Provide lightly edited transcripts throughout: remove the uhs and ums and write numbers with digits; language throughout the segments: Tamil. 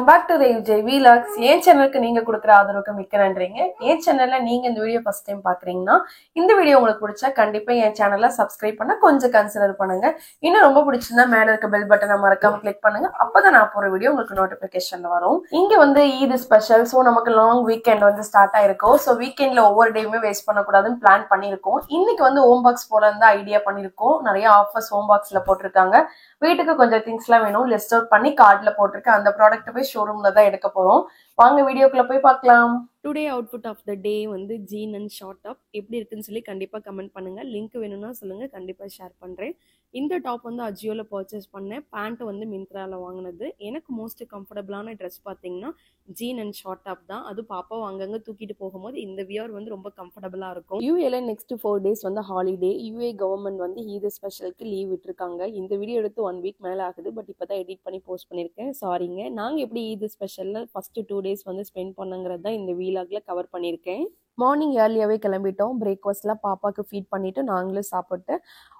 Welcome back to Vijay vlogs. என் சேனலுக்கு நீங்க கொடுக்குற ஆதரவுக்கு மிக்க நன்றிங்க. என் சேனல்ல நீங்க இந்த வீடியோ ஃபர்ஸ்ட் டைம் பாக்குறீங்கன்னா இந்த வீடியோ உங்களுக்கு பிடிச்சா கண்டிப்பா என் சேனலை சப்ஸ்கிரைப் பண்ண கொஞ்சம் கன்சிடர் பண்ணுங்க. இன்னும் ரொம்ப பிடிச்சிருந்தா மேல இருக்க பெல் பட்டனை மறக்காம கிளிக் பண்ணுங்க. அப்பதான் நான் போற வீடியோ உங்களுக்கு நோட்டிபிகேஷன் வரும். இங்க வந்து ஈத் ஸ்பெஷல். ஸோ நமக்கு லாங் வீக்கெண்ட் வந்து ஸ்டார்ட் ஆயிருக்கும். ஸோ வீக்கெண்ட்ல ஒவ்வொரு டேயுமே வேஸ்ட் பண்ணக்கூடாதுன்னு பிளான் பண்ணிருக்கோம். இன்னைக்கு வந்து ஹோம் பாக்ஸ் போல இருந்து ஐடியா பண்ணிருக்கோம். நிறைய ஆஃபர்ஸ் ஹோம் பாக்ஸ்ல போட்டிருக்காங்க. வீட்டுக்கு கொஞ்சம் திங்ஸ் எல்லாம் வேணும், லிஸ்ட் அவுட் பண்ணி கார்ட்ல போட்டிருக்கேன். அந்த ப்ராடக்ட் போய் ஷோரூம்ல தான் எடுக்க போறோம். வாங்க வீடியோக்குள்ள போய் பார்க்கலாம். டுடே அவுட்ஃபுட் ஆஃப் த டே வந்து ஜீன் அண்ட் ஷார்ட் டாப் எப்படி இருக்குன்னு சொல்லி கண்டிப்பாக கமெண்ட் பண்ணுங்கள். லிங்க் வேணும்னா சொல்லுங்கள், கண்டிப்பாக ஷேர் பண்ணுறேன். இந்த டாப் வந்து அஜியோவில் பர்ச்சேஸ் பண்ணேன். பேண்ட் வந்து மிந்த்ராவில் வாங்கினது. எனக்கு மோஸ்ட் கம்ஃபர்டபுளான ட்ரெஸ் பார்த்தீங்கன்னா ஜீன் அண்ட் ஷார்ட் டாப் தான். அது பாப்பாவை அங்கங்கே தூக்கிட்டு போகும்போது இந்த வியர் வந்து ரொம்ப கம்ஃபர்டபுளாக இருக்கும். யூஏல நெக்ஸ்ட் 4 days வந்து ஹாலிடே. யூஏ கவர்மெண்ட் வந்து ஈத் ஸ்பெஷலுக்கு லீவ் விட்டுருக்காங்க. இந்த வீடியோ எடுத்து 1 week மேலே ஆகுது. பட் இப்போ தான் எடிட் பண்ணி போஸ்ட் பண்ணியிருக்கேன், சாரிங்க. நாங்கள் எப்படி ஈத் ஸ்பெஷலில் ஃபஸ்ட்டு 2 days வந்து ஸ்பெண்ட் பண்ணுங்கிறது தான் இந்த வீலாக்ல கவர் பண்ணியிருக்கேன். மார்னிங் ஏர்லியாகவே கிளம்பிட்டோம். பிரேக்ஃபாஸ்ட்லாம் பாப்பாவுக்கு ஃபீட் பண்ணிவிட்டு நாங்களும் சாப்பிட்டு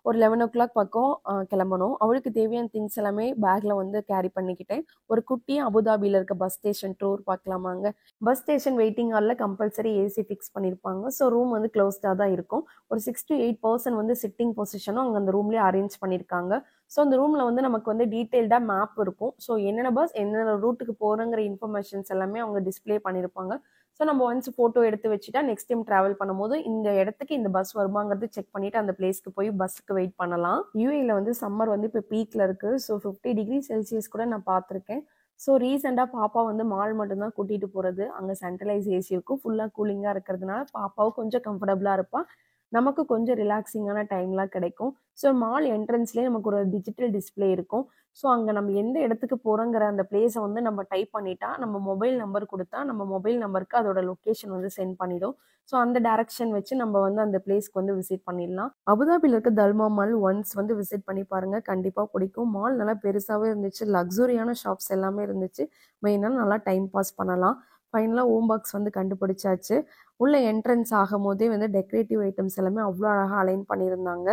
ஒரு 11 o'clock பக்கம் கிளம்பணும். அவளுக்கு தேவையான திங்ஸ் எல்லாமே பேக்கில் வந்து கேரி பண்ணிக்கிட்டேன். ஒரு குட்டி அபுதாபியில் இருக்க பஸ் ஸ்டேஷன் டூர் பார்க்கலாமாங்க. பஸ் ஸ்டேஷன் வெயிட்டிங் ஹாலில் கம்பல்சரி ஏசி ஃபிக்ஸ் பண்ணியிருப்பாங்க. ஸோ ரூம் வந்து க்ளோஸ்டாக தான் இருக்கும். ஒரு 6 to 8% வந்து சிட்டிங் பொசிஷனும் அங்கே அந்த ரூம்லேயே அரேஞ்ச் பண்ணியிருக்காங்க. ஸோ அந்த ரூமில் வந்து நமக்கு வந்து டீட்டெயில்டாக மேப் இருக்கும். ஸோ என்னென்ன பஸ் என்னென்ன ரூட்டுக்கு போகிறங்கிற இன்ஃபர்மேஷன்ஸ் எல்லாமே அவங்க டிஸ்பிளே பண்ணியிருப்பாங்க. ஸோ நம்ம ஒன்ஸ் ஃபோட்டோ எடுத்து வச்சுட்டா நெக்ஸ்ட் டைம் ட்ராவல் பண்ணும்போது இந்த இடத்துக்கு இந்த பஸ் வருமாங்கிறது செக் பண்ணிட்டு அந்த பிளேஸ்க்கு போய் பஸ்ஸுக்கு வெயிட் பண்ணலாம். யூஏல வந்து சம்மர் வந்து இப்போ பீக்கில் இருக்குது. ஸோ 50 degree Celsius கூட நான் பார்த்துருக்கேன். ஸோ ரீசெண்டாக பாப்பா வந்து மால் மட்டும்தான் கூட்டிகிட்டு போகிறது. அங்கே சென்ட்ரலைஸ் ஏசி இருக்கும். ஃபுல்லாக கூலிங்காக இருக்கிறதுனால பாப்பாவும் கொஞ்சம் கம்ஃபர்டபுளாக இருப்பாள். நமக்கு கொஞ்சம் ரிலாக்ஸிங்கான டைம்லாம் கிடைக்கும். ஸோ மால் என்ட்ரன்ஸ்லேயே நமக்கு ஒரு டிஜிட்டல் டிஸ்பிளே இருக்கும். ஸோ அங்கே நம்ம எந்த இடத்துக்கு போகிறோங்கிற அந்த பிளேஸை வந்து நம்ம டைப் பண்ணிட்டா நம்ம மொபைல் நம்பர் கொடுத்தா நம்ம மொபைல் நம்பருக்கு அதோட லொக்கேஷன் வந்து சென்ட் பண்ணிடும். ஸோ அந்த டைரக்ஷன் வச்சு நம்ம வந்து அந்த பிளேஸ்க்கு வந்து விசிட் பண்ணிடலாம். அபுதாபியில் இருக்க தல்மா மால் ஒன்ஸ் வந்து விசிட் பண்ணி பாருங்கள், கண்டிப்பாக பிடிக்கும். மால் நல்லா பெருசாகவே இருந்துச்சு. லக்ஸுரியான ஷாப்ஸ் எல்லாமே இருந்துச்சு. மெயினாக நல்லா டைம் பாஸ் பண்ணலாம். ஃபைனலாக ஹோம் பாக்ஸ் வந்து கண்டுபிடிச்சாச்சு. உள்ள என்ட்ரன்ஸ் ஆகும் போதே வந்து டெக்கரேட்டிவ் ஐட்டம்ஸ் எல்லாமே அவ்வளோ அழகாக அலைன் பண்ணியிருந்தாங்க.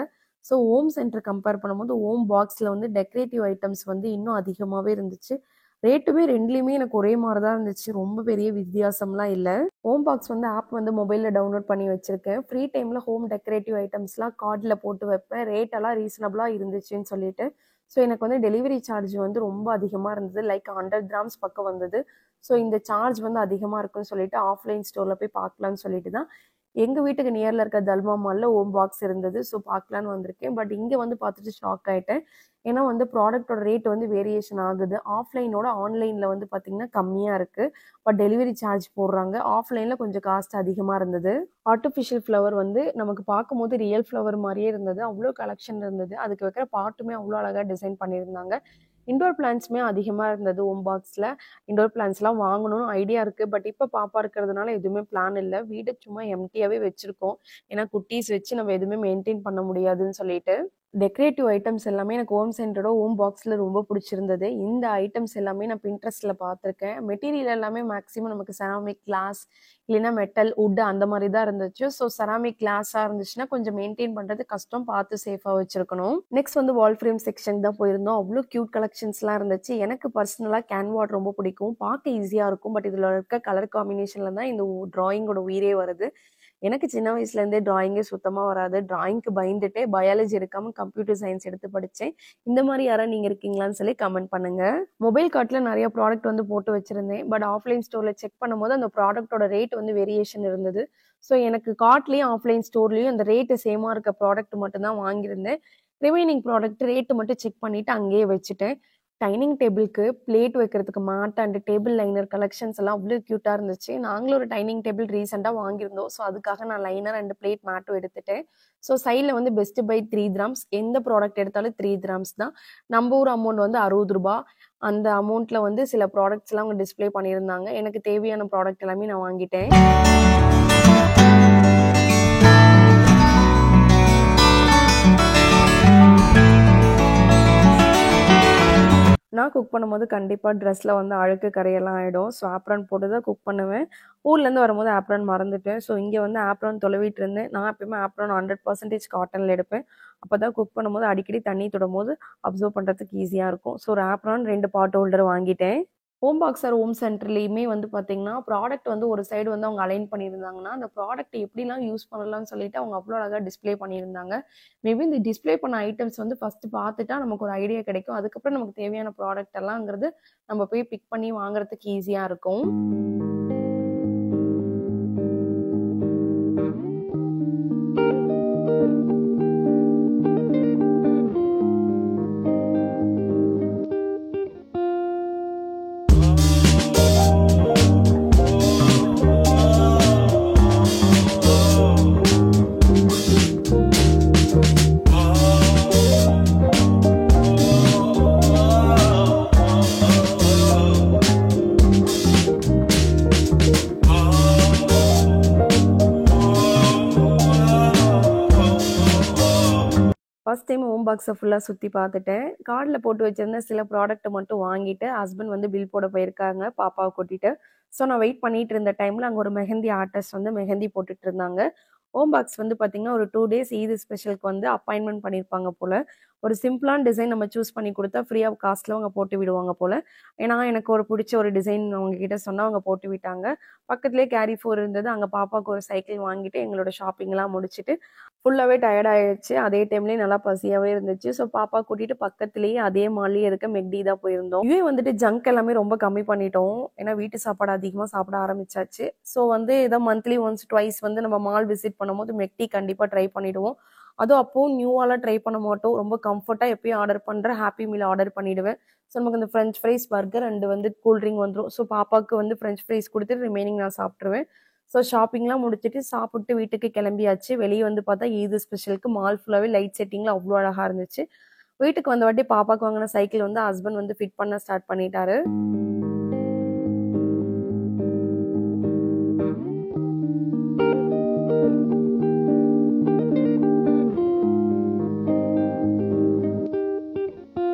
ஸோ ஹோம் சென்டர் கம்பேர் பண்ணும்போது ஹோம் பாக்ஸில் வந்து டெக்கரேட்டிவ் ஐட்டம்ஸ் வந்து இன்னும் அதிகமாகவே இருந்துச்சு. ரேட்டுமே ரெண்டுலேயுமே எனக்கு ஒரே மாதிரி தான் இருந்துச்சு. ரொம்ப பெரிய வித்தியாசம்லாம் இல்லை. ஹோம் பாக்ஸ் வந்து ஆப் வந்து மொபைலில் டவுன்லோட் பண்ணி வச்சுருக்கேன். ஃப்ரீ டைமில் ஹோம் டெக்கரேட்டிவ் ஐட்டம்ஸ்லாம் கார்டில் போட்டு வைப்பேன். ரேட்டெல்லாம் ரீசனபிளாக இருந்துச்சுன்னு சொல்லிட்டு. ஸோ எனக்கு வந்து டெலிவரி சார்ஜ் வந்து ரொம்ப அதிகமாக இருந்தது. லைக் 100 grams பக்கம் வந்தது. ஸோ இந்த சார்ஜ் வந்து அதிகமாக இருக்குன்னு சொல்லிட்டு ஆஃப்லைன் ஸ்டோரில் போய் பார்க்கலான்னு சொல்லிட்டு தான் எங்கள் வீட்டுக்கு நியரில் இருக்க தல்மா மாலில் ஹோம் பாக்ஸ் இருந்தது. ஸோ பார்க்கலான்னு வந்திருக்கேன். பட் இங்கே வந்து பார்த்துட்டு ஷாக் ஆகிட்டேன். ஏன்னா வந்து ப்ராடக்டோட ரேட் வந்து வேரியேஷன் ஆகுது. ஆஃப்லைனோட ஆன்லைனில் வந்து பார்த்திங்கன்னா கம்மியாக இருக்குது. பட் டெலிவரி சார்ஜ் போடுறாங்க. ஆஃப்லைனில் கொஞ்சம் காஸ்ட் அதிகமாக இருந்தது. ஆர்டிஃபிஷியல் ஃப்ளவர் வந்து நமக்கு பார்க்கும்போது ரியல் ஃப்ளவர் மாதிரியே இருந்தது. அவ்வளோ கலெக்ஷன் இருந்தது. அதுக்கு வைக்கிற பாட்டுமே அவ்வளோ அழகாக டிசைன் பண்ணியிருந்தாங்க. இண்டோர் பிளான்ட்ஸுமே அதிகமாக இருந்தது ஹோம் பாக்ஸில். இண்டோர் பிளான்ட்ஸ்லாம் வாங்கணும்னு ஐடியா இருக்குது. பட் இப்போ பாப்பா இருக்கிறதுனால எதுவுமே பிளான் இல்லை. வீடு சும்மா எம்டியாகவே வச்சுருக்கோம். ஏன்னா குட்டீஸ் வச்சு நம்ம எதுவுமே மெயின்டைன் பண்ண முடியாதுன்னு சொல்லிட்டு. டெக்கரேட்டிவ் ஐட்டம்ஸ் எல்லாமே எனக்கு ஹோம் சென்டரோட ஹோம் பாக்ஸில் ரொம்ப பிடிச்சிருந்தது. இந்த ஐட்டம்ஸ் எல்லாமே நான் பின்ட்ரெஸ்ட்டில் பார்த்துருக்கேன். மெட்டீரியல் எல்லாமே மேக்ஸிமம் நமக்கு செராமிக் கிளாஸ் இல்லைன்னா மெட்டல் வுட் அந்த மாதிரி தான் இருந்துச்சு. ஸோ செராமிக் கிளாஸாக இருந்துச்சுன்னா கொஞ்சம் மெயின்டைன் பண்ணுறது கஷ்டம், பார்த்து சேஃபாக வச்சுருக்கணும். நெக்ஸ்ட் வந்து வால் ஃப்ரேம் செக்ஷன் தான் போயிருந்தோம். அவ்வளோ க்யூட் கலெக்ஷன்ஸ்லாம் இருந்துச்சு. எனக்கு பர்சனலாக கேன்வாட் ரொம்ப பிடிக்கும். பார்க்க ஈஸியாக இருக்கும். பட் இதில் இருக்க கலர் காம்பினேஷனில் தான் இந்த ட்ராயிங்கோட உயிரே வருது. எனக்கு சின்ன வயசுலேருந்தே ட்ராயிங்கே சுத்தமாக வராது. ட்ராயிங்க்கு பயந்துட்டே பயாலஜி எடுக்காமல் கம்ப்யூட்டர் சயின்ஸ் எடுத்து படித்தேன். இந்த மாதிரி யாராவது நீங்கள் இருக்கீங்களான்னு சொல்லி கமெண்ட் பண்ணுங்கள். மொபைல் கார்ட்டில் நிறைய ப்ராடக்ட் வந்து போட்டு வச்சுருந்தேன். பட் ஆஃப்லைன் ஸ்டோரில் செக் பண்ணும்போது அந்த ப்ராடக்ட்டோட ரேட் வந்து வேரியேஷன் இருந்தது. ஸோ எனக்கு கார்ட்லேயும் ஆஃப்லைன் ஸ்டோர்லேயும் அந்த ரேட்டு சேமாக இருக்க ப்ராடக்ட் மட்டும்தான் வாங்கியிருந்தேன். ரிமைனிங் ப்ராடக்ட் ரேட்டு மட்டும் செக் பண்ணிவிட்டு அங்கேயே வச்சுட்டேன். டைனிங் டேபிளுக்கு பிளேட் வைக்கிறதுக்கு mat and table liner collections எல்லாம் அவ்வளோ க்யூட்டாக இருந்துச்சு. நாங்களும் ஒரு டைனிங் டேபிள் ரீசெண்டாக வாங்கியிருந்தோம். ஸோ அதுக்காக நான் லைனர் அண்ட் பிளேட் மேட்டும் எடுத்துட்டேன். ஸோ சைடில் வந்து பெஸ்ட் பை 3 grams. எந்த ப்ராடக்ட் எடுத்தாலும் 3 grams தான். நம்ம ஊர் அமௌண்ட் வந்து 60 ரூபாய். அந்த அமௌண்ட்டில் வந்து சில ப்ராடக்ட்ஸ்லாம் அவங்க டிஸ்பிளே பண்ணியிருந்தாங்க. எனக்கு தேவையான ப்ராடக்ட் எல்லாமே நான் வாங்கிட்டேன். நான் குக் பண்ணும்போது கண்டிப்பாக ட்ரெஸ்ஸில் வந்து அழுக்கு கரையெல்லாம் ஆகிடும். ஸோ ஆப்ரான் போட்டு தான் குக் பண்ணுவேன். ஊர்லேருந்து வரும்போது ஆப்ரான் மறந்துட்டேன். ஸோ இங்கே வந்து ஆப்ரான் தொலைவிட்டு இருந்தேன். நான் எப்பயுமே ஆப்ரான் 100% காட்டனில் எடுப்பேன். அப்போ தான் குக் பண்ணும்போது அடிக்கடி தண்ணி தொடும்போது அப்சர்வ் பண்ணுறதுக்கு ஈஸியாக இருக்கும். ஸோ ஒரு ஆப்ரான் 2 பாட் ஹோல்டர் வாங்கிட்டேன். ஹோம் பாக்ஸ் ஆர் ஹோம் சென்டர்லயுமே வந்து பார்த்தீங்கன்னா, ப்ராடக்ட் வந்து ஒரு சைடு வந்து அவங்க அலைன் பண்ணியிருந்தாங்கன்னா, அந்த ப்ராடக்ட் எப்படிலாம் யூஸ் பண்ணலாம்னு சொல்லிட்டு அவங்க அவ்வளோ அழகா டிஸ்ப்ளே பண்ணியிருந்தாங்க. மேபி இந்த டிஸ்ப்ளே பண்ண ஐட்டம்ஸ் வந்து ஃபர்ஸ்ட்டு பார்த்துட்டா நமக்கு ஒரு ஐடியா கிடைக்கும். அதுக்கப்புறம் நமக்கு தேவையான ப்ராடக்ட் எல்லாம்ங்கிறது நம்ம போய் பிக் பண்ணி வாங்குறதுக்கு ஈஸியா இருக்கும். ஃபர்ஸ்ட் டைம் ஹோம் பாக்ஸை ஃபுல்லாக சுற்றி பார்த்துட்டேன். கார்டில் போட்டு வச்சிருந்த சில ப்ராடக்ட்டை மட்டும் வாங்கிட்டு ஹஸ்பண்ட் வந்து பில் போட போயிருக்காங்க பாப்பாவை கூட்டிட்டு. ஸோ நான் வெயிட் பண்ணிட்டு இருந்த டைமில் அங்கே ஒரு மெஹந்தி ஆர்டிஸ்ட் வந்து மெஹந்தி போட்டுட்டு இருந்தாங்க. ஹோம் பாக்ஸ் வந்து பார்த்தீங்கன்னா ஒரு 2 டேஸ் ஈத் ஸ்பெஷலுக்கு வந்து அப்பாயின்மெண்ட் பண்ணியிருப்பாங்க போல. ஒரு சிம்பிளான டிசைன் நம்ம சூஸ் பண்ணி கொடுத்தா ஃப்ரீ ஆஃப் காஸ்ட்டில் அவங்க போட்டு விடுவாங்க போல. ஏன்னா எனக்கு ஒரு பிடிச்ச ஒரு டிசைன் அவங்க கிட்ட சொன்னால் அவங்க போட்டு விட்டாங்க. பக்கத்துலேயே கேரி ஃபோர் இருந்தது. அங்கே பாப்பாவுக்கு ஒரு சைக்கிள் வாங்கிட்டு எங்களோட ஷாப்பிங்லாம் முடிச்சுட்டு ஃபுல்லாவே டயர்ட் ஆயிடுச்சு. அதே டைம்லயே நல்லா பசியாவே இருந்துச்சு. ஸோ பாப்பா கூட்டிட்டு பக்கத்துலயே அதே மால்லயே இருக்க மெக்டி தான் போயிருந்தோம். இதுவே வந்துட்டு ஜங்க் எல்லாமே ரொம்ப கம்மி பண்ணிட்டோம். ஏன்னா வீட்டு சாப்பாடு அதிகமா சாப்பிட ஆரம்பிச்சாச்சு. ஸோ வந்து ஏதோ மந்த்லி ஒன்ஸ் ட்வைஸ் வந்து நம்ம மால் விசிட் பண்ணும்போது மெக்டி கண்டிப்பா ட்ரை பண்ணிடுவோம். அதுவும் அப்போ நியூவாலாம் ட்ரை பண்ண மாட்டோம். ரொம்ப கம்ஃபர்ட்டா எப்பயும் ஆர்டர் பண்ற ஹாப்பி மீல் ஆர்டர் பண்ணிடுவேன். ஸோ நமக்கு இந்த ஃப்ரெஞ்ச் ஃப்ரைஸ், பர்கர் அண்ட் வந்து கூல் ட்ரிங்க் வந்துடும். ஸோ பாப்பாவுக்கு வந்து ஃப்ரெஞ்ச் ஃப்ரைஸ் கொடுத்துட்டு ரிமைனிங் நான் சாப்பிட்டுருவேன். ஸோ ஷாப்பிங்லாம் முடிச்சுட்டு சாப்பிட்டு வீட்டுக்கு கிளம்பியாச்சு. வெளியே வந்து பார்த்தா ஈது ஸ்பெஷலுக்கு மால் ஃபுல்லாவே லைட் செட்டிங்ல அவ்வளோ அழகா இருந்துச்சு. வீட்டுக்கு வந்த வாட்டி பாப்பாக்கு வாங்கின சைக்கிள் வந்து ஹஸ்பண்ட் வந்து ஃபிட் பண்ண ஸ்டார்ட் பண்ணிட்டாரு.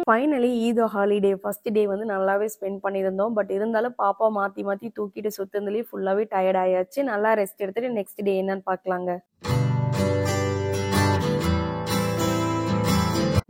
Finally Eid holiday first day வந்து நல்லாவே ஸ்பெண்ட் பண்ணியிருந்தோம். பட் இருந்தாலும் பாப்பா மாற்றி மாற்றி தூக்கிட்டு சுற்றுறதுலேயே ஃபுல்லாகவே டயர்ட் ஆயாச்சு. நல்லா ரெஸ்ட் எடுத்துட்டு நெக்ஸ்ட் டே என்னன்னு பார்க்கலாங்க.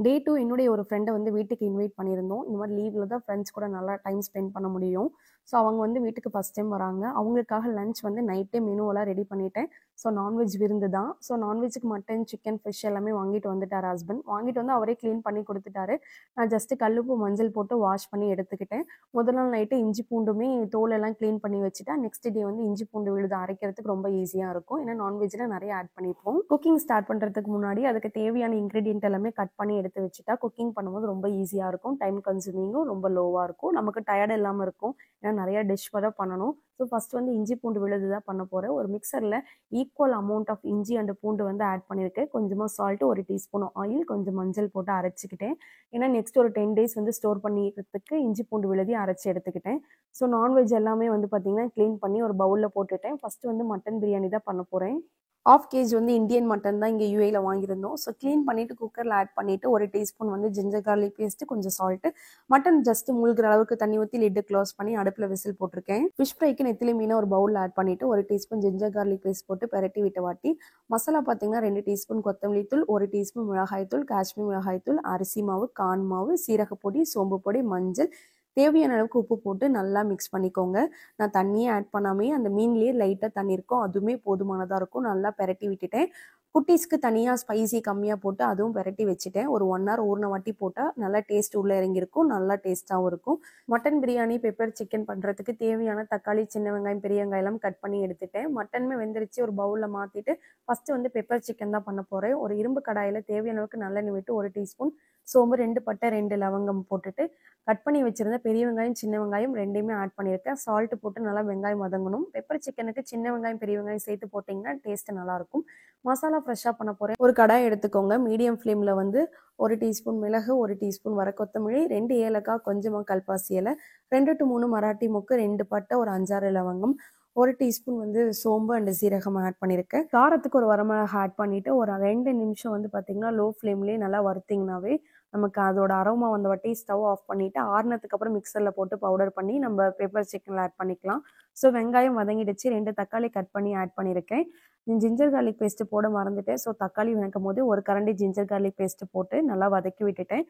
டே 2 என்னுடைய ஒரு ஃப்ரெண்டை வந்து வீட்டுக்கு இன்வைட் பண்ணியிருந்தோம். இந்த மாதிரி லீவில் தான் ஃப்ரெண்ட்ஸ் கூட நல்லா டைம் ஸ்பெண்ட் பண்ண முடியும். ஸோ அவங்க வந்து வீட்டுக்கு ஃபஸ்ட் டைம் வராங்க. அவங்களுக்காக லஞ்ச் வந்து நைட்டே மெனுவெல்லாம் ரெடி பண்ணிட்டேன். ஸோ நான்வெஜ் விருந்து தான். ஸோ நான்வெஜ்ஜுக்கு மட்டன், சிக்கன், ஃபிஷ் எல்லாமே வாங்கிட்டு வந்துட்டார் ஹஸ்பண்ட். வாங்கிட்டு வந்து அவரே க்ளீன் பண்ணி கொடுத்துட்டாரு. நான் ஜஸ்ட்டு கல்லுப்பு மஞ்சள் போட்டு வாஷ் பண்ணி எடுத்துக்கிட்டேன். முதல் நாள் நைட்டு இஞ்சி பூண்டுமே தோலெல்லாம் க்ளீன் பண்ணி வச்சுட்டா நெக்ஸ்ட் டே வந்து இஞ்சி பூண்டு விழுது அரைக்கிறதுக்கு ரொம்ப ஈஸியாக இருக்கும். ஏன்னா நான்வெஜ்ஜில் நிறைய ஆட் பண்ணிப்போம். குக்கிங் ஸ்டார்ட் பண்ணுறதுக்கு முன்னாடி அதுக்கு தேவையான இன்க்ரீடியன்ட் எல்லாமே கட் பண்ணி எடுத்து வச்சுட்டா குக்கிங் பண்ணும்போது ரொம்ப ஈஸியாக இருக்கும். டைம் கன்சூமிங்கும் ரொம்ப லோவாக இருக்கும். நமக்கு டயர்ட் இல்லாமல் இருக்கும். ஏன்னா நிறையா டிஷ் வர பண்ணணும். ஸோ ஃபஸ்ட் வந்து இஞ்சி பூண்டு விழுது தான் பண்ண போகிறேன். ஒரு மிக்சரில் ஈக்குவல் அமௌண்ட் ஆஃப் இஞ்சி அண்ட் பூண்டு வந்து ஆட் பண்ணியிருக்கேன். கொஞ்சமாக சால்ட்டு, 1 டீஸ்பூன் ஆயில், கொஞ்சம் மஞ்சள் போட்டு அரைச்சிக்கிட்டேன். ஏன்னா நெக்ஸ்ட் ஒரு 10 டேஸ் வந்து ஸ்டோர் பண்ணிக்கிறதுக்கு இஞ்சி பூண்டு விழுதையும் அரைச்சி எடுத்துக்கிட்டேன். ஸோ நான்வெஜ் எல்லாமே வந்து பார்த்திங்கன்னா க்ளீன் பண்ணி ஒரு பவுலில் போட்டுட்டேன். ஃபஸ்ட்டு வந்து மட்டன் பிரியாணி தான் பண்ண போகிறேன். 1/2 kg வந்து இந்தியன் மட்டன் தான் இங்கே யூஏல வாங்கியிருந்தோம். ஸோ க்ளீன் பண்ணிவிட்டு குக்கரில் ஆட் பண்ணிவிட்டு 1 டீஸ்பூன் வந்து ஜிஞ்சர் கார்லிக் பேஸ்ட்டு, கொஞ்சம் சால்ட்டு, மட்டன் ஜஸ்ட் மூழ்கிற அளவுக்கு தண்ணி ஊற்றி லிட்டு க்ளோஸ் பண்ணி அடுப்பில் விசில் போட்டிருக்கேன். ஃபிஷ் ஃப்ரைக்கு நெத்திலி மீனை ஒரு பவுலில் ஆட் பண்ணிவிட்டு 1 டீஸ்பூன் ஜிஞ்சர் கார்லிக் பேஸ்ட் போட்டு பெரட்டி விட்டு வாட்டி மசாலா பார்த்தீங்கன்னா 2 டீஸ்பூன் கொத்தமல்லி தூள், 1 டீஸ்பூன் மிளகாய் தூள், காஷ்மீர் மிளகாய் தூள், அரிசி மாவு, கார்ன் மாவு, சீரகப்பொடி, சோம்பு பொடி, மஞ்சள், தேவையான அளவுக்கு உப்பு போட்டு நல்லா மிக்ஸ் பண்ணிக்கோங்க. நான் தண்ணியே ஆட் பண்ணாமே அந்த மீன்லேயே லைட்டாக தண்ணி இருக்கும். அதுவுமே போதுமானதாக இருக்கும். நல்லா பெரட்டி விட்டுட்டேன். குட்டீஸ்க்கு தனியாக ஸ்பைசி கம்மியாக போட்டு அதுவும் பெரட்டி வச்சுட்டேன். ஒரு 1 hour ஊறின வாட்டி போட்டால் நல்லா டேஸ்ட் உள்ளே இறங்கியிருக்கும். நல்லா டேஸ்ட்டாகவும் இருக்கும். மட்டன் பிரியாணி, பெப்பர் சிக்கன் பண்ணுறதுக்கு தேவையான தக்காளி, சின்ன வெங்காயம், பெரிய வெங்காயம் கட் பண்ணி எடுத்துட்டேன். மட்டனுமே வெந்துருச்சு. ஒரு பவுலில் மாற்றிட்டு ஃபஸ்ட்டு வந்து பெப்பர் சிக்கன் தான் பண்ண போகிறேன். ஒரு இரும்பு கடாயில் தேவையான அளவுக்கு நல்லெண்ணெய் விட்டு 1 டீஸ்பூன் சோம்பு, 2 பட்டை, 2 லவங்கம் போட்டுட்டு கட் பண்ணி வச்சுருந்த பெரிய வெங்காயம், சின்ன வெங்காயம் ரெண்டையுமே ஆட் பண்ணியிருக்கேன். சால்ட்டு போட்டு நல்லா வெங்காயம் வதங்கணும். பெப்பர் சிக்கனுக்கு சின்ன வெங்காயம், பெரிய வெங்காயம் சேர்த்து போட்டிங்கன்னா டேஸ்ட்டு நல்லாயிருக்கும். மசாலா ஃப்ரெஷ்ஷாக பண்ண போகிறேன். ஒரு கடாய் எடுத்துக்கோங்க. மீடியம் ஃப்ளேமில் வந்து 1 டீஸ்பூன் மிளகு, 1 டீஸ்பூன் வர கொத்தமல்லி, 2 ஏலக்காய், கொஞ்சமாக கல்பாசி இலை, 2 to 3 மராட்டி மொக்கு, 2 பட்டை, ஒரு 5-6 லவங்கம், 1 டீஸ்பூன் வந்து சோம்பு அண்ட் சீரகம் ஆட் பண்ணியிருக்கேன். காரத்துக்கு ஒரு வரமிளகாய் ஆட் பண்ணிவிட்டு ஒரு 2 நிமிஷம் வந்து பார்த்திங்கன்னா லோ ஃப்ளேம்லேயே நல்லா வறுத்திங்கனாவே நமக்கு அதோட அரோமா வந்த வாட்டி ஸ்டவ் ஆஃப் பண்ணிவிட்டு ஆறுனதுக்கு அப்புறம் மிக்சரில் போட்டு பவுடர் பண்ணி நம்ம பெப்பர் சிக்கனில் ஆட் பண்ணிக்கலாம். ஸோ வெங்காயம் வதங்கிடுச்சு. 2 தக்காளி கட் பண்ணி ஆட் பண்ணியிருக்கேன். ஜிஞ்சர் கார்லிக் பேஸ்ட்டு போட மறந்துட்டேன். ஸோ தக்காளி வதக்கும் போது ஒரு கரண்டி ஜிஞ்சர் கார்லிக் பேஸ்ட்டு போட்டு நல்லா வதக்கி விட்டுட்டேன்.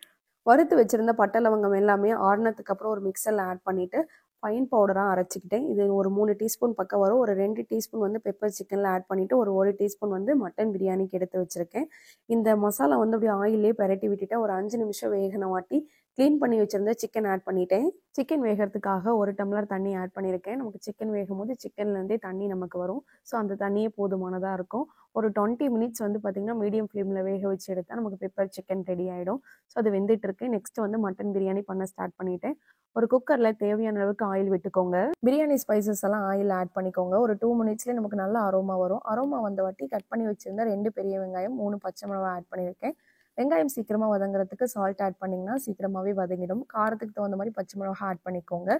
வறுத்து வச்சுருந்த பட்டை லவங்கம் எல்லாமே ஆறுனதுக்கு அப்புறம் ஒரு மிக்சரில் ஆட் பண்ணிவிட்டு ஃபைன் பவுடராக அரைச்சிக்கிட்டேன். இது ஒரு 3 டீஸ்பூன் பக்கம் வரும். ஒரு 2 டீஸ்பூன் வந்து பெப்பர் சிக்கனில் ஆட் பண்ணிவிட்டு ஒரு 1 டீஸ்பூன் வந்து மட்டன் பிரியாணிக்கு எடுத்து வச்சுருக்கேன். இந்த மசாலா வந்து அப்படியே ஆயிலே பரட்டி விட்டுட்டேன். ஒரு 5 நிமிஷம் வேகன வாட்டி க்ளீன் பண்ணி வச்சுருந்த சிக்கன் ஆட் பண்ணிட்டேன். சிக்கன் வேகிறதுக்காக 1 டம்ளர் தண்ணி ஆட் பண்ணியிருக்கேன். நமக்கு சிக்கன் வேகும் போது சிக்கன்லேருந்தே தண்ணி நமக்கு வரும். ஸோ அந்த தண்ணியே போதுமானதாக இருக்கும். ஒரு 20 மினிட்ஸ் வந்து பார்த்திங்கன்னா மீடியம் ஃப்ளேமில் வேக வச்சு எடுத்தால் நமக்கு பெப்பர் சிக்கன் ரெடி ஆகிடும். ஸோ அது வெந்துட்டுருக்கு. நெக்ஸ்ட்டு வந்து மட்டன் பிரியாணி பண்ண ஸ்டார்ட் பண்ணிவிட்டேன். ஒரு குக்கரில் தேவையான அளவுக்கு ஆயில் விட்டுக்கோங்க. பிரியாணி ஸ்பைசஸ் எல்லாம் ஆயில் ஆட் பண்ணிக்கோங்க. ஒரு 2 மினிட்ஸ்லேயே நமக்கு நல்ல அரோமா வரும். அரோமா வந்த வாட்டி கட் பண்ணி வச்சுருந்தா 2 பெரிய வெங்காயம் 3 பச்சை மிளகாய் ஆட் பண்ணியிருக்கேன். வெங்காயம் சீக்கிரமாக வதங்குறதுக்கு சால்ட் ஆட் பண்ணிங்கன்னா சீக்கிரமாகவே வதங்கிடும். காரத்துக்கு தகுந்த மாதிரி பச்சை மிளகாய் ஆட் பண்ணிக்கோங்க.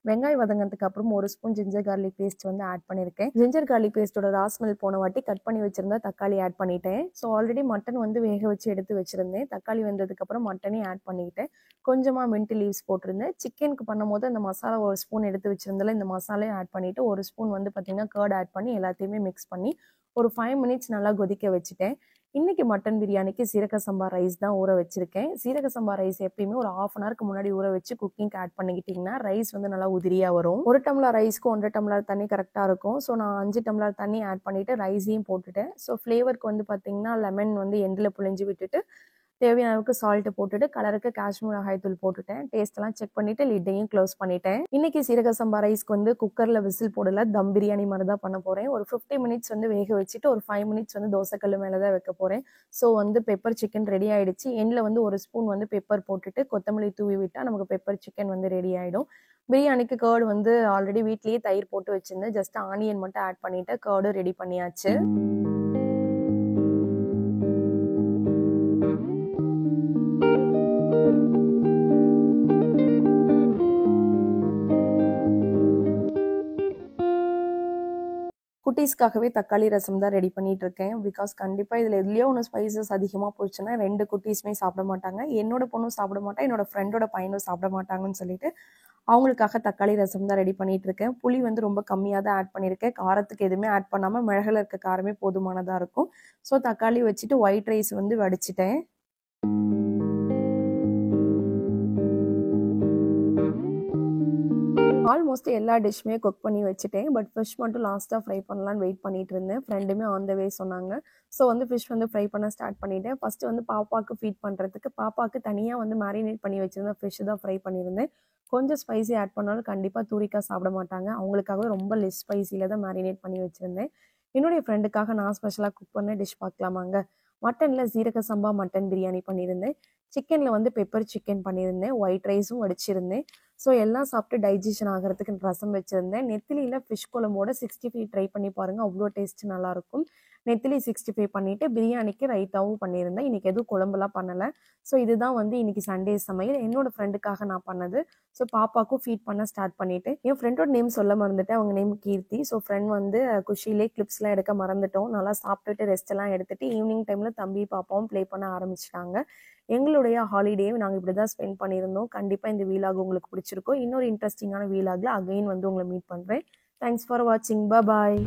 வெங்காயம் வதங்கினதுக்கு அப்புறம் 1 ஸ்பூன் ஜிஞ்சர் கார்லிக் பேஸ்ட் வந்து ஆட் பண்ணியிருக்கேன். ஜிஞ்சர் கார்லிக் பேஸ்ட்டோட ராஸ்மெல் போன வாட்டி கட் பண்ணி வச்சிருந்தா தக்காளி ஆட் பண்ணிட்டேன். ஸோ ஆல்ரெடி மட்டன் வந்து வேக வச்சு எடுத்து வச்சிருந்தேன். தக்காளி வெந்ததுக்கப்புறம் மட்டனையும் ஆட் பண்ணிக்கிட்டேன். கொஞ்சமாக மின்ட் லீவ்ஸ் போட்டிருந்தேன். சிக்கனுக்கு பண்ணும்போது அந்த மசாலா 1 ஸ்பூன் எடுத்து வச்சிருந்தால இந்த மசாலையும் ஆட் பண்ணிவிட்டு 1 ஸ்பூன் வந்து பார்த்திங்கன்னா கர்ட் ஆட் பண்ணி எல்லாத்தையுமே மிக்ஸ் பண்ணி ஒரு 5 மினிட்ஸ் நல்லா கொதிக்க வச்சுட்டேன். இன்றைக்கி மட்டன் பிரியாணிக்கு சீரக சம்பா ரைஸ் தான் ஊற வச்சுருக்கேன். சீரக சம்பா ரைஸ் எப்பயுமே ஒரு 1/2 hourக்கு முன்னாடி ஊற வச்சு குக்கிங்க்கு ஆட் பண்ணிக்கிட்டிங்கன்னா ரைஸ் வந்து நல்லா உதிரியாக வரும். 1 டம்ளர் ரைஸ்க்கு 1.5 டம்ளர் தண்ணி கரெக்டாக இருக்கும். ஸோ நான் 5 டம்ளர் தண்ணி ஆட் பண்ணிவிட்டு ரைஸையும் போட்டுட்டேன். ஸோ ஃப்ளேவருக்கு வந்து பார்த்திங்கன்னா லெமன் வந்து எண்டில் புழிஞ்சு விட்டுட்டு தேவையான அளவுக்கு சால்ட்டு போட்டுட்டு கலருக்கு காஷ்மீர் மிளகாய் தூள் போட்டுட்டேன். டேஸ்ட்டெல்லாம் செக் பண்ணிவிட்டு லிட்டையும் க்ளோஸ் பண்ணிட்டேன். இன்றைக்கி சீரக சம்பா ரைஸ்க்கு வந்து குக்கரில் விசில் போடல, தம் பிரியாணி மாதிரி தான் பண்ண போகிறேன். ஒரு 50 மினிட்ஸ் வந்து வேக வச்சுட்டு ஒரு 5 மினிட்ஸ் வந்து தோசைக்கல் மேலே தான் வைக்க போகிறேன். ஸோ வந்து பெப்பர் சிக்கன் ரெடி ஆகிடுச்சு. எண்ணில் வந்து 1 ஸ்பூன் வந்து பெப்பர் போட்டுட்டு கொத்தமல்லி தூவி விட்டால் நமக்கு பெப்பர் சிக்கன் வந்து ரெடி ஆகிடும். பிரியாணிக்கு கர்டு வந்து ஆல்ரெடி வீட்லேயே தயிர் போட்டு வச்சுருந்தேன். ஜஸ்ட் ஆனியன் மட்டும் ஆட் பண்ணிவிட்டு கர்டும் ரெடி பண்ணியாச்சு. குட்டீஸ்க்காகவே தக்காளி ரசம் தான் ரெடி பண்ணிட்டு இருக்கேன். பிகாஸ் கண்டிப்பாக இதில் எதுலேயோ ஒன்று ஸ்பைசஸ் அதிகமாக போச்சுன்னா 2 குட்டீஸுமே சாப்பிட மாட்டாங்க. என்னோட பொண்ணும் சாப்பிட மாட்டா, என்னோட ஃப்ரெண்டோட பையனும் சாப்பிட மாட்டாங்கன்னு சொல்லிட்டு அவங்களுக்காக தக்காளி ரசம் தான் ரெடி பண்ணிட்டு இருக்கேன். புளி வந்து ரொம்ப கம்மியாக தான் ஆட் பண்ணியிருக்கேன். காரத்துக்கு எதுவுமே ஆட் பண்ணாமல் மிளகுல இருக்க காரமே போதுமானதாக இருக்கும். ஸோ தக்காளி வச்சுட்டு ஒயிட் ரைஸ் வந்து வடிச்சிட்டேன். ஆல்மோஸ்ட் எல்லா டிஷ்ஷுமே குக் பண்ணி வச்சுட்டேன். பட் ஃபிஷ் மட்டும் லாஸ்ட்டாக ஃப்ரை பண்ணலான்னு வெயிட் பண்ணிட்டு இருந்தேன். ஃப்ரெண்டுமே ஆன் த வே சொன்னாங்க. ஸோ வந்து ஃபிஷ் வந்து ஃப்ரை பண்ண ஸ்டார்ட் பண்ணிட்டேன். ஃபஸ்ட்டு வந்து பாப்பாவுக்கு ஃபீட் பண்ணுறதுக்கு பாப்பாவுக்கு தனியாக வந்து மேரினேட் பண்ணி வச்சுருந்த ஃபிஷ் தான் ஃப்ரை பண்ணியிருந்தேன். கொஞ்சம் ஸ்பைசி ஆட் பண்ணாலும் கண்டிப்பாக தூரிக்கா சாப்பிட மாட்டாங்க. அவங்களுக்காக ரொம்ப லெஸ் ஸ்பைசியில் தான் மேரினேட் பண்ணி வச்சுருந்தேன். என்னுடைய ஃப்ரெண்டுக்காக நான் ஸ்பெஷலாக குக் பண்ண டிஷ் பார்க்கலாமாங்க. மட்டனில் சீரக சம்பா மட்டன் பிரியாணி பண்ணியிருந்தேன். சிக்கனில் வந்து பெப்பர் சிக்கன் பண்ணியிருந்தேன். ஒயிட் ரைஸும் வடிச்சிருந்தேன். ஸோ எல்லாம் சாப்பிட்டு டைஜஷன் ஆகிறதுக்கு ரசம் வச்சுருந்தேன். நெத்திலியில் ஃபிஷ் குழம்போட 65 ட்ரை பண்ணி பாருங்கள், அவ்வளோ டேஸ்ட் நல்லாயிருக்கும். நெத்திலி 65 பண்ணிவிட்டு பிரியாணிக்கு ரைத்தாவும் பண்ணியிருந்தேன். இன்றைக்கி எதுவும் குழம்புலாம் பண்ணலை. ஸோ இதுதான் வந்து இன்றைக்கி சண்டே சமையல். என்னோடய ஃப்ரெண்டுக்காக நான் பண்ணது. ஸோ பாப்பாவுக்கும் ஃபீட் பண்ண ஸ்டார்ட் பண்ணிவிட்டு என் ஃப்ரெண்டோட நேம் சொல்ல மறந்துட்டேன். அவங்க நேம் கீர்த்தி. ஸோ ஃப்ரெண்ட் வந்து குஷிலே கிளிப்ஸ்லாம் எடுக்க மறந்துட்டோம். நல்லா சாப்பிட்டுட்டு ரெஸ்ட்டெல்லாம் எடுத்துகிட்டு ஈவினிங் டைமில் தம்பி பாப்பாவும் ப்ளே பண்ண ஆரம்பிச்சிட்டாங்க. எங்களுடைய ஹாலிடேவை நாங்கள் இப்படி தான் ஸ்பெண்ட் பண்ணியிருந்தோம். கண்டிப்பாக இந்த வீலாக் உங்களுக்கு பிடிச்சிருக்கும். இன்னொரு இன்ட்ரெஸ்டிங்கான வீலாகில் அகைன் வந்து உங்களை மீட் பண்ணுறேன். தேங்க்ஸ் ஃபார் வாட்சிங். பாய்.